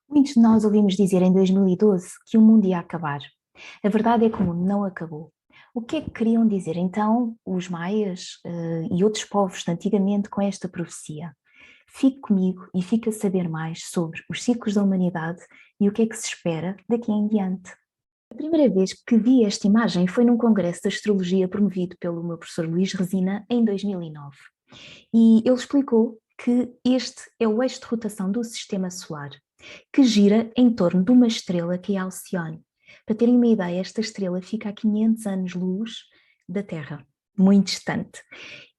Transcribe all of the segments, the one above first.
Muitos de nós ouvimos dizer em 2012 que o mundo ia acabar. A verdade é que o mundo não acabou. O que é que queriam dizer então os maias e outros povos de antigamente com esta profecia? Fique comigo e fique a saber mais sobre os ciclos da humanidade e o que é que se espera daqui em diante. A primeira vez que vi esta imagem foi num congresso de astrologia promovido pelo meu professor Luís Resina em 2009. E ele explicou que este é o eixo de rotação do sistema solar, que gira em torno de uma estrela que é Alcione. Para terem uma ideia, esta estrela fica a 500 anos-luz da Terra, muito distante.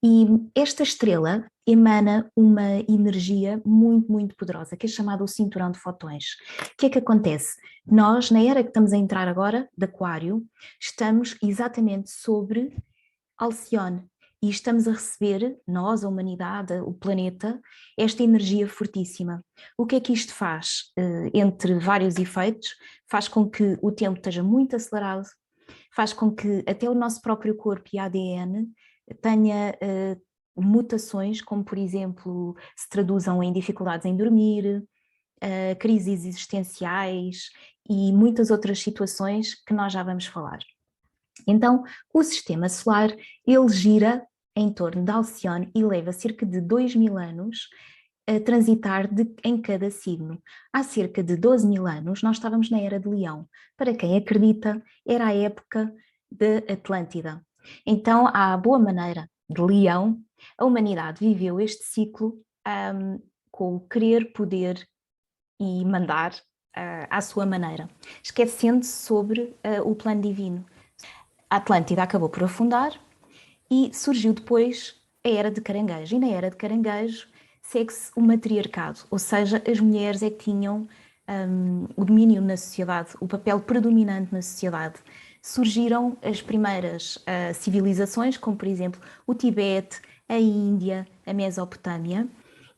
E esta estrela emana uma energia muito, muito poderosa, que é chamada o cinturão de fotões. O que é que acontece? Nós, na era que estamos a entrar agora, de Aquário, estamos exatamente sobre Alcione, e estamos a receber, nós, a humanidade, o planeta, esta energia fortíssima. O que é que isto faz? Entre vários efeitos, faz com que o tempo esteja muito acelerado, faz com que até o nosso próprio corpo e ADN tenha mutações, como por exemplo, se traduzam em dificuldades em dormir, crises existenciais e muitas outras situações que nós já vamos falar. Então, o sistema solar, ele gira em torno de Alcione e leva cerca de 2000 anos a transitar em cada signo. Há cerca de 12 mil anos, nós estávamos na Era de Leão. Para quem acredita, era a época de Atlântida. Então, à boa maneira de Leão, a humanidade viveu este ciclo com o querer, poder e mandar à sua maneira, esquecendo-se sobre o plano divino. A Atlântida acabou por afundar e surgiu depois a Era de Caranguejo. E na Era de Caranguejo segue-se o matriarcado, ou seja, as mulheres é que tinham o domínio na sociedade, o papel predominante na sociedade. Surgiram as primeiras civilizações, como por exemplo o Tibete, a Índia, a Mesopotâmia,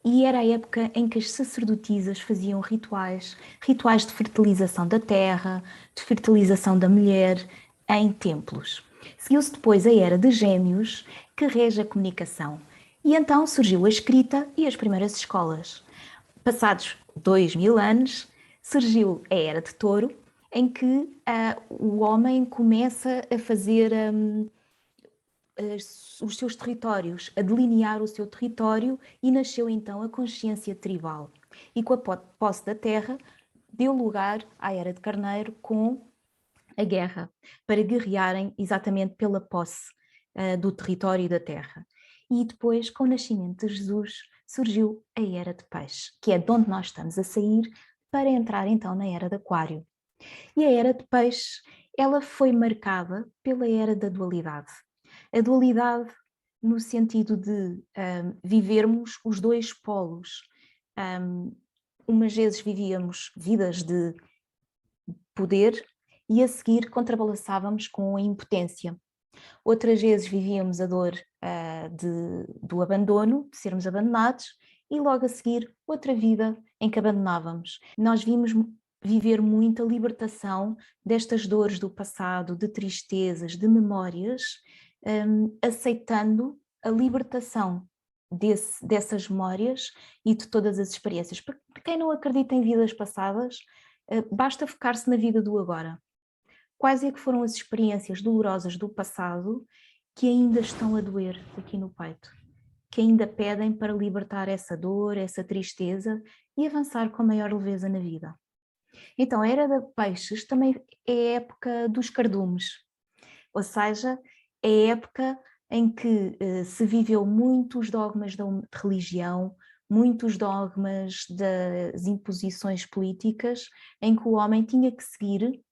e era a época em que as sacerdotisas faziam rituais, rituais de fertilização da terra, de fertilização da mulher, em templos. Seguiu-se depois a Era de Gêmeos, que rege a comunicação. E então surgiu a escrita e as primeiras escolas. Passados 2000 anos, surgiu a Era de Touro, em que o homem começa a fazer os seus territórios, a delinear o seu território, e nasceu então a consciência tribal. E com a posse da terra, deu lugar à Era de Carneiro com a guerra, para guerrearem exatamente pela posse do território e da terra. E depois, com o nascimento de Jesus, surgiu a Era de Peixe, que é de onde nós estamos a sair para entrar então na Era de Aquário. E a Era de Peixe, ela foi marcada pela Era da Dualidade. A dualidade no sentido de vivermos os dois polos. Umas vezes vivíamos vidas de poder e a seguir contrabalançávamos com a impotência. Outras vezes vivíamos a dor do abandono, de sermos abandonados, e logo a seguir outra vida em que abandonávamos. Nós vimos viver muita libertação destas dores do passado, de tristezas, de memórias, aceitando a libertação dessas memórias e de todas as experiências. Para quem não acredita em vidas passadas, basta focar-se na vida do agora. Quais é que foram as experiências dolorosas do passado que ainda estão a doer aqui no peito? Que ainda pedem para libertar essa dor, essa tristeza e avançar com maior leveza na vida. Então, a Era de Peixes também é a época dos cardumes, ou seja, é a época em que se viveu muitos dogmas da religião, muitos dogmas das imposições políticas, em que o homem tinha que seguir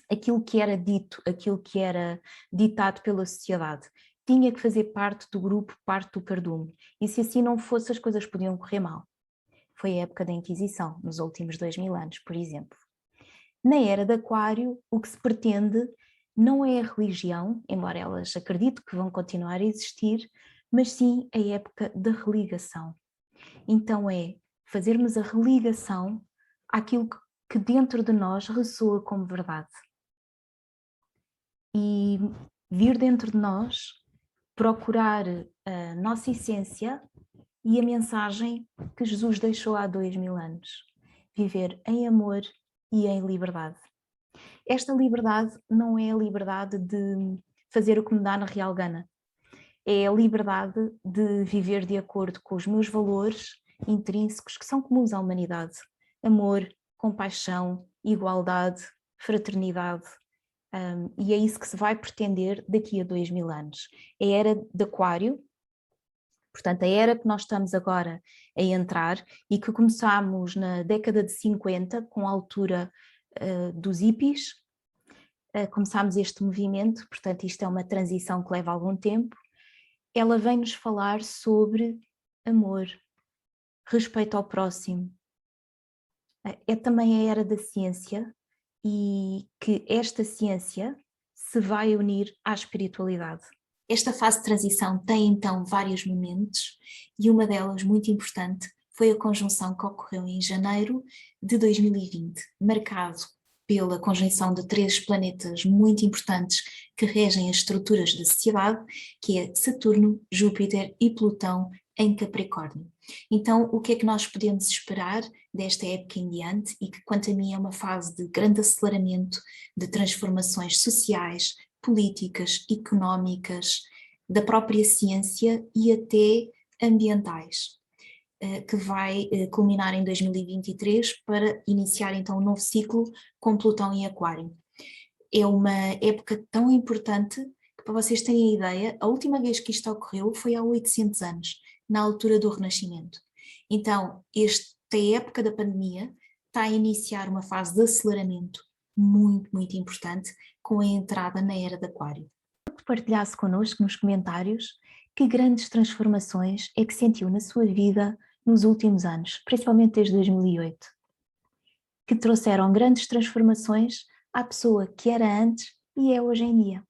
aquilo que era dito, aquilo que era ditado pela sociedade. Tinha que fazer parte do grupo, parte do cardume. E se assim não fosse, as coisas podiam correr mal. Foi a época da Inquisição, nos últimos 2000 anos, por exemplo. Na Era de Aquário, o que se pretende não é a religião, embora elas acredito que vão continuar a existir, mas sim a época da religação. Então é fazermos a religação àquilo que dentro de nós ressoa como verdade. E vir dentro de nós, procurar a nossa essência e a mensagem que Jesus deixou há 2000 anos. viver em amor e em liberdade. Esta liberdade não é a liberdade de fazer o que me dá na real gana. É a liberdade de viver de acordo com os meus valores intrínsecos que são comuns à humanidade. Amor, compaixão, igualdade, fraternidade. E é isso que se vai pretender daqui a 2000 anos. A era de Aquário, portanto a era que nós estamos agora a entrar e que começámos na década de 50 com a altura dos hippies, começámos este movimento, portanto isto é uma transição que leva algum tempo. Ela vem-nos falar sobre amor, respeito ao próximo. É também a era da ciência e que esta ciência se vai unir à espiritualidade. Esta fase de transição tem então vários momentos e uma delas muito importante foi a conjunção que ocorreu em janeiro de 2020, marcado pela conjunção de 3 planetas muito importantes que regem as estruturas da sociedade, que é Saturno, Júpiter e Plutão em Capricórnio. Então, o que é que nós podemos esperar desta época em diante e que, quanto a mim, é uma fase de grande aceleramento de transformações sociais, políticas, económicas, da própria ciência e até ambientais, que vai culminar em 2023 para iniciar então um novo ciclo com Plutão em Aquário. É uma época tão importante que, para vocês terem a ideia, a última vez que isto ocorreu foi há 800 anos, na altura do Renascimento. Então, esta época da pandemia está a iniciar uma fase de aceleramento muito, muito importante com a entrada na era de Aquário. Partilhasse connosco nos comentários que grandes transformações é que sentiu na sua vida nos últimos anos, principalmente desde 2008, que trouxeram grandes transformações à pessoa que era antes e é hoje em dia.